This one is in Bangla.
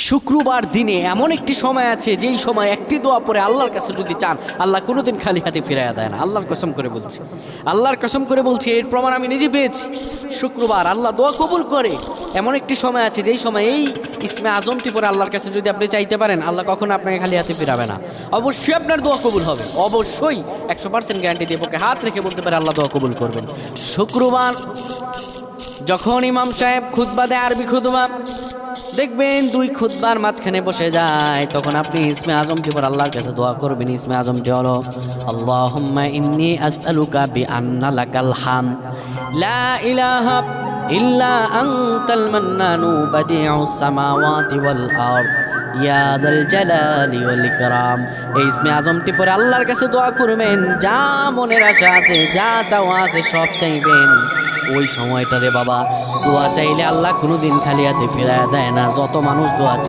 শুক্রবার দিনে এমন একটি সময় আছে যেই সময় একটি দোয়া পরে আল্লাহর কাছে যদি চান, আল্লাহ কোনোদিন খালি হাতে ফিরাইয়া দেয় না। আল্লাহর কসম করে বলছি, আল্লাহর কসম করে বলছি, এর প্রমাণ আমি নিজে পেয়েছি। শুক্রবার আল্লাহ দোয়া কবুল করে। এমন একটি সময় আছে যেই সময় এই ইসমে আজমটি পরে আল্লাহর কাছে যদি আপনি চাইতে পারেন, আল্লাহ কখনো আপনাকে খালি হাতে ফিরাবে না। অবশ্যই আপনার দোয়া কবুল হবে, অবশ্যই 100% গ্যারান্টি দিয়ে পক্ষে হাত রেখে বলতে পারে আল্লাহ দোয়া কবুল করবেন। শুক্রবার যখন ইমাম সাহেব খুতবা দেয়, আরবি খুতবা, দেখবেন দুই খুতবার মাঝখানে বসে যায়, তখন আপনি ইসমে আজমটি পর আল্লাহর কাছে দোয়া করবেন। ইসমে আজমটি হলো আল্লাহুম্মা ইন্নী আসআলুকা বিআন্না লাকাল হামদ লা ইলাহা ইল্লা আনতাল মান্নানু বাদিউস সামাওয়াতি ওয়াল আরদ ইয়া যাল জালালি ওয়াল ইকরাম। এই ইসমে আজমটি পরে আল্লাহর কাছে দোয়া করবেন, যা মনের আশা আছে, যা চাওয়া আছে সব চাইবেন। ওই সময়টারে বাবা, দোয়া চাইলে আল্লাহ কোনোদিন খালি হাতে ফিরায় দেয় না। যত মানুষ দোয়া